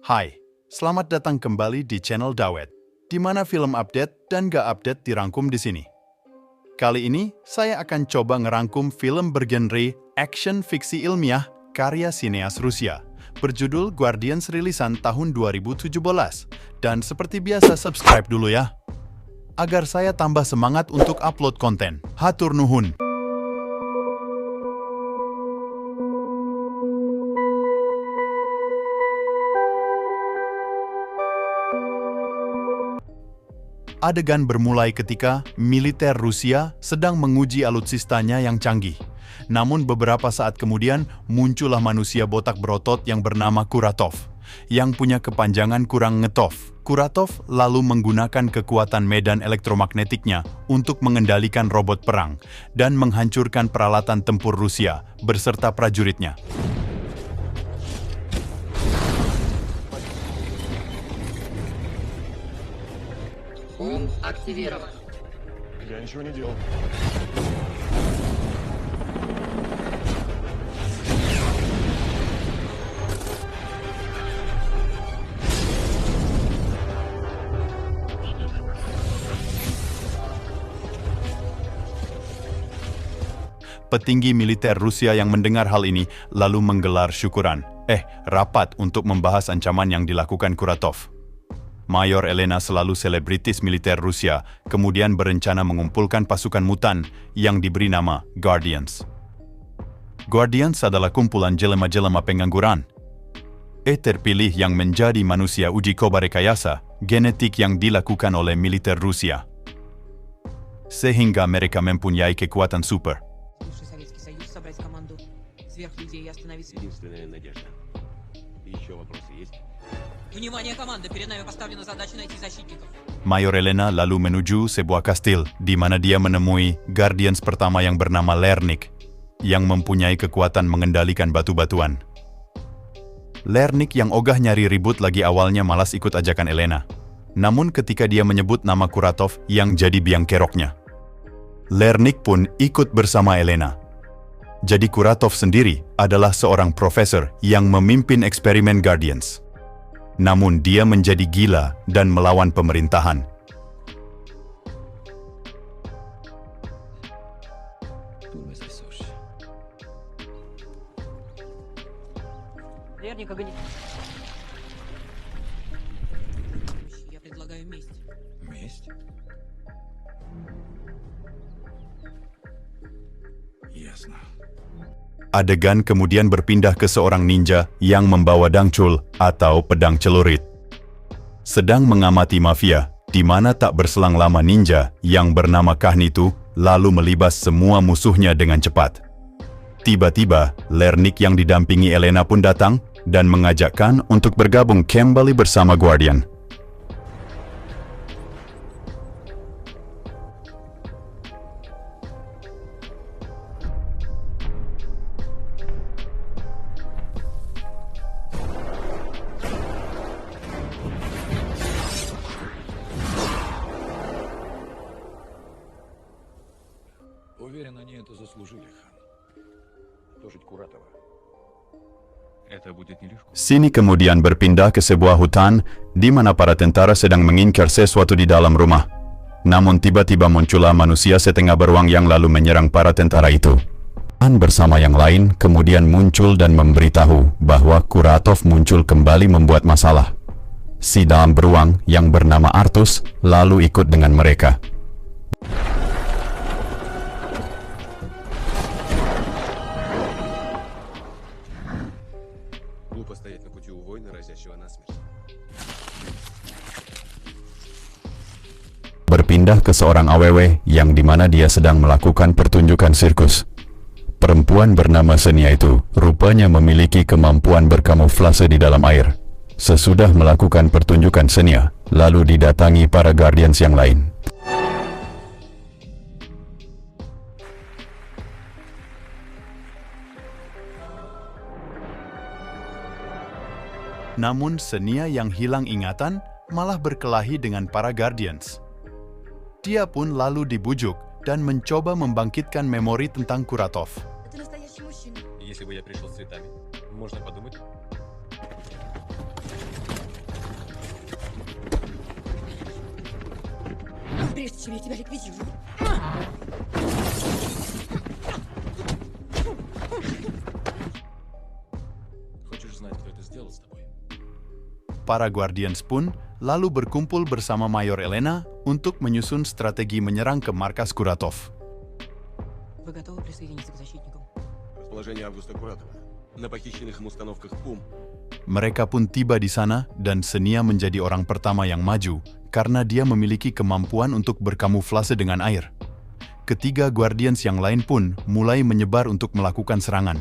Hai, selamat datang kembali di channel Dawet, di mana film update dan gak update dirangkum di sini. Kali ini, saya akan coba ngerangkum film bergenre action fiksi ilmiah karya sineas Rusia, berjudul Guardians rilisan tahun 2017. Dan seperti biasa, subscribe dulu ya, agar saya tambah semangat untuk upload konten. Hatur nuhun. Adegan bermulai ketika militer Rusia sedang menguji alutsistanya yang canggih. Namun beberapa saat kemudian muncullah manusia botak berotot yang bernama Kuratov, yang punya kepanjangan kurang ngetov. Kuratov lalu menggunakan kekuatan medan elektromagnetiknya untuk mengendalikan robot perang dan menghancurkan peralatan tempur Rusia beserta prajuritnya. Активирован. Я ничего не делал. Petinggi militer Rusia yang mendengar hal ini lalu menggelar rapat untuk membahas ancaman yang dilakukan Kuratov. Mayor Elena, selalu selebritis militer Rusia, kemudian berencana mengumpulkan pasukan mutan yang diberi nama Guardians. Guardians adalah kumpulan jelema-jelema pengangguran terpilih yang menjadi manusia uji coba rekayasa genetik yang dilakukan oleh militer Rusia, sehingga mereka mempunyai kekuatan super. Единственная надежда. Еще вопросы есть? Внимание, команда! Перед нами поставлена задача найти защитников. Mayor Elena lalu menuju sebuah kastil di mana dia menemui Guardians pertama yang bernama Lernik, yang mempunyai kekuatan mengendalikan batu-batuan. Lernik yang ogah nyari ribut lagi awalnya malas ikut ajakan Elena. Namun ketika dia menyebut nama Kuratov yang jadi biang keroknya, Lernik pun ikut bersama Elena. Jadi Kuratov sendiri adalah seorang profesor yang memimpin eksperimen Guardians. Namun dia menjadi gila dan melawan pemerintahan. Я предлагаю месть. Месть? Ясно. Adegan kemudian berpindah ke seorang ninja yang membawa dangcul atau pedang celurit, sedang mengamati mafia, di mana tak berselang lama ninja yang bernama Kahnitu lalu melibas semua musuhnya dengan cepat. Tiba-tiba, Lernik yang didampingi Elena pun datang dan mengajakkan untuk bergabung kembali bersama Guardian. Уверен, они это заслужили, хан. Дожить Куратова. Это будет нелегко. Sini kemudian berpindah ke sebuah hutan di mana para tentara sedang mengincar sesuatu di dalam rumah. Namun tiba-tiba muncullah manusia setengah beruang yang lalu menyerang para tentara itu. Han bersama yang lain kemudian muncul dan memberitahu bahwa Kuratov muncul kembali membuat masalah. Si dalam beruang yang bernama Artus lalu ikut dengan mereka. Глупо стоять на пути у воина, разящего насмерть. Berpindah ke seorang awewe yang dimana dia sedang melakukan pertunjukan sirkus. Perempuan bernama Senia itu rupanya memiliki kemampuan berkamuflase di dalam air. Sesudah melakukan pertunjukan Senia, lalu didatangi para Guardians yang lain. Namun Senia yang hilang ingatan malah berkelahi dengan para Guardians. Dia pun lalu dibujuk dan mencoba membangkitkan memori tentang Kuratov. Это настоящий мужчина. Если бы я пришел с цветами, можно подумать. прежде чем я тебя ликвидирую. Хочешь знать, кто это сделал с тобой? Para Guardians pun lalu berkumpul bersama Mayor Elena untuk menyusun strategi menyerang ke markas Kuratov. Вы готовы присоединиться к защитникам? Расположение Августа Куратова. На похищенных им установках ПУМ. Mereka pun tiba di sana dan Senia menjadi orang pertama yang maju karena dia memiliki kemampuan untuk berkamuflase dengan air. Ketiga Guardians yang lain pun mulai menyebar untuk melakukan serangan.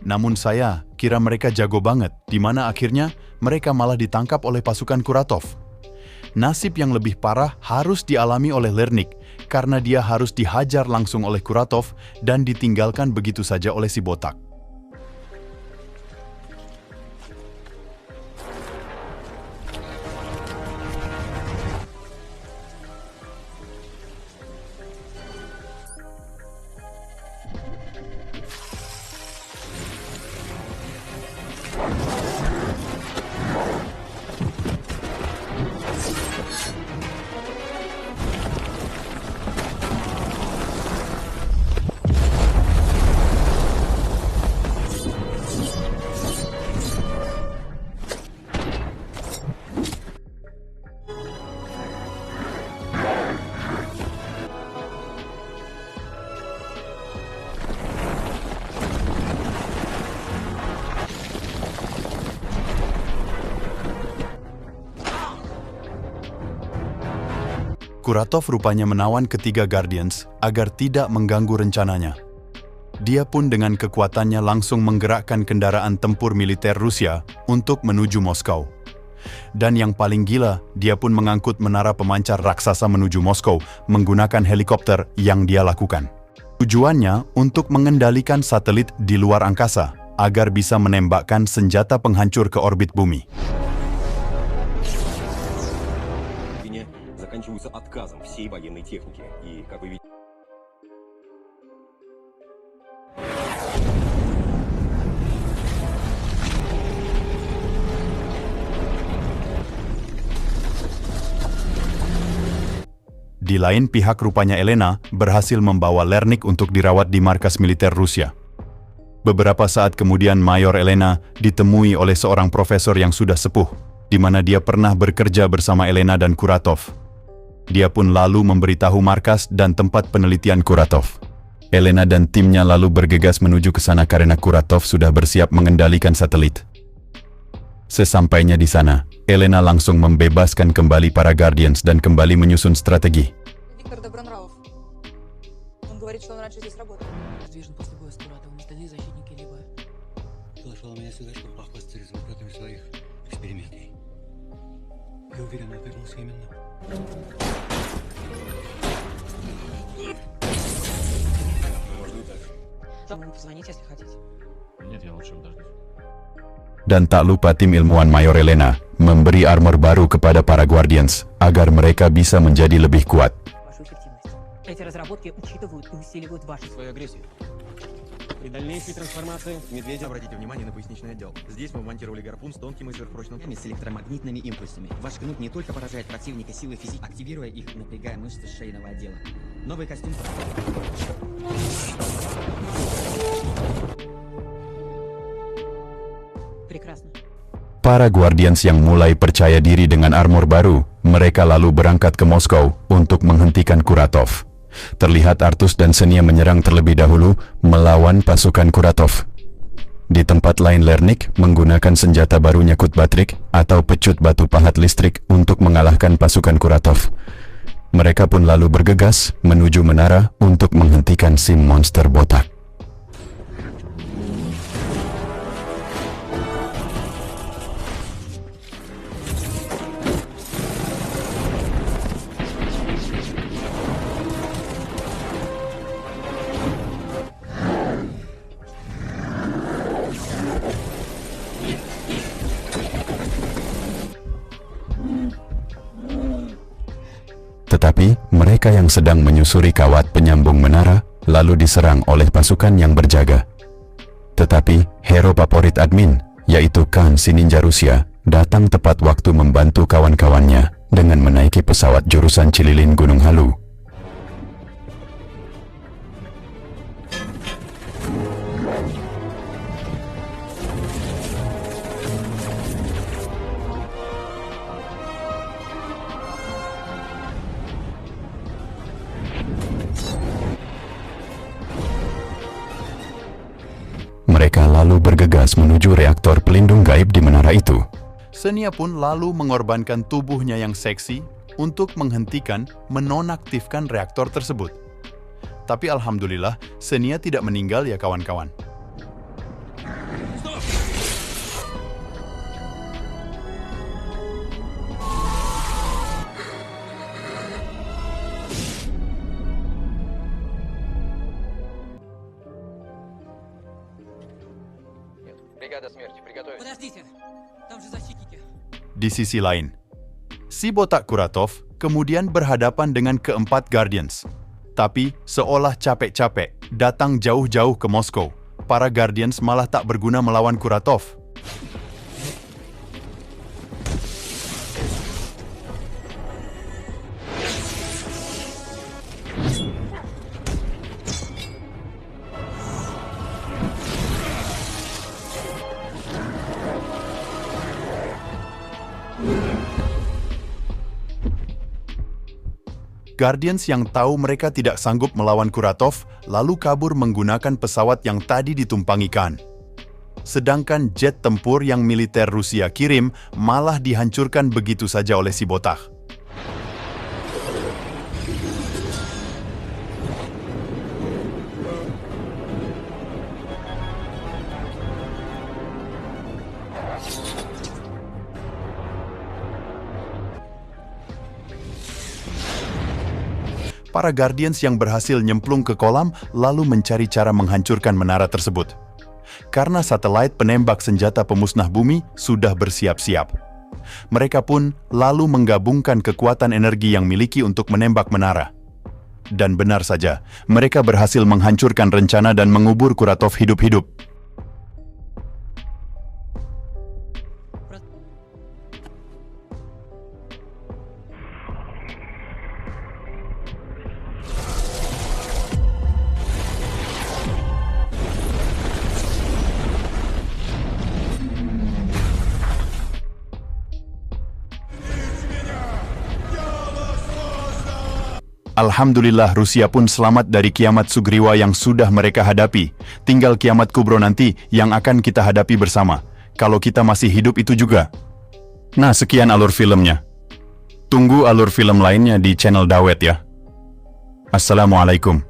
Namun saya kira mereka jago banget, di mana akhirnya mereka malah ditangkap oleh pasukan Kuratov. Nasib yang lebih parah harus dialami oleh Lernik, karena dia harus dihajar langsung oleh Kuratov dan ditinggalkan begitu saja oleh si botak. Kuratov rupanya menawan ketiga Guardians agar tidak mengganggu rencananya. Dia pun dengan kekuatannya langsung menggerakkan kendaraan tempur militer Rusia untuk menuju Moskow. Dan yang paling gila, dia pun mengangkut menara pemancar raksasa menuju Moskow menggunakan helikopter yang dia lakukan. Tujuannya untuk mengendalikan satelit di luar angkasa agar bisa menembakkan senjata penghancur ke orbit bumi. Заканчиваются отказом всей военной техники. И, как вы видите... Di lain pihak rupanya Elena berhasil membawa Lernik untuk dirawat di markas militer Rusia. Beberapa saat kemudian Mayor Elena ditemui oleh seorang profesor yang sudah sepuh, di mana dia pernah bekerja bersama Elena dan Kuratov. Dia pun lalu memberitahu markas dan tempat penelitian Kuratov. Elena dan timnya lalu bergegas menuju ke sana karena Kuratov sudah bersiap mengendalikan satelit. Sesampainya di sana, Elena langsung membebaskan kembali para Guardians dan kembali menyusun strategi. Виктор Добронравов. Он говорит, что он раньше здесь работал. Раздвижен после боя с Куратовым. Остальные защитники либо... Приглашал меня сюда, чтобы похвастаться результатами своих экспериментов. Я уверен, он вернулся именно. Можно и так. Могу позвонить, если хотите. Нет, я лучше подожду. Dan так lupa tim ilmuwan Mayor Elena memberi armor baru kepada para Guardians agar mereka bisa menjadi lebih kuat. Вашу эффективность. Эти разработки учитывают и усиливают вашу Свою агрессию. При дальнейшей трансформации Медведев... Обратите внимание на поясничный отдел. Здесь мы вмонтировали гарпун с тонким и сверхпрочным с электромагнитными импульсами. Ваш кнут не только поражает противника силой физики, активируя их, напрягая мышцы шейного отдела. Новый костюм... Прекрасно. Para Guardians yang mulai percaya diri dengan armor baru, mereka lalu berangkat ke Moskow untuk menghentikan Kuratov. Terlihat Artus dan Senia menyerang terlebih dahulu melawan pasukan Kuratov. Di tempat lain Lernik menggunakan senjata barunya Kutbatrik atau pecut batu pahat listrik untuk mengalahkan pasukan Kuratov. Mereka pun lalu bergegas menuju menara untuk menghentikan si monster botak. Tetapi, mereka yang sedang menyusuri kawat penyambung menara, lalu diserang oleh pasukan yang berjaga. Tetapi, hero favorit admin, yaitu Khan si ninja Rusia, datang tepat waktu membantu kawan-kawannya, dengan menaiki pesawat jurusan Cililin Gunung Halu. Mereka lalu bergegas menuju reaktor pelindung gaib di menara itu. Xenia pun lalu mengorbankan tubuhnya yang seksi untuk menghentikan, menonaktifkan reaktor tersebut. Tapi alhamdulillah, Xenia tidak meninggal ya kawan-kawan. Подождите, там же защитники. Di sisi lain, si botak Kuratov kemudian berhadapan dengan keempat Guardians. Tapi seolah capek-capek datang jauh-jauh ke Moskow, para Guardians malah tak berguna melawan Kuratov. Guardians yang tahu mereka tidak sanggup melawan Kuratov, lalu kabur menggunakan pesawat yang tadi ditumpangi Khan. Sedangkan jet tempur yang militer Rusia kirim malah dihancurkan begitu saja oleh si botak. Para Guardians yang berhasil nyemplung ke kolam lalu mencari cara menghancurkan menara tersebut. Karena satelit penembak senjata pemusnah bumi sudah bersiap-siap. Mereka pun lalu menggabungkan kekuatan energi yang miliki untuk menembak menara. Dan benar saja, mereka berhasil menghancurkan rencana dan mengubur Kuratov hidup-hidup. Alhamdulillah Rusia pun selamat dari kiamat Sugriwa yang sudah mereka hadapi. Tinggal kiamat kubro nanti yang akan kita hadapi bersama. Kalau kita masih hidup itu juga. Nah, sekian alur filmnya. Tunggu alur film lainnya di channel Dawet ya. Assalamualaikum.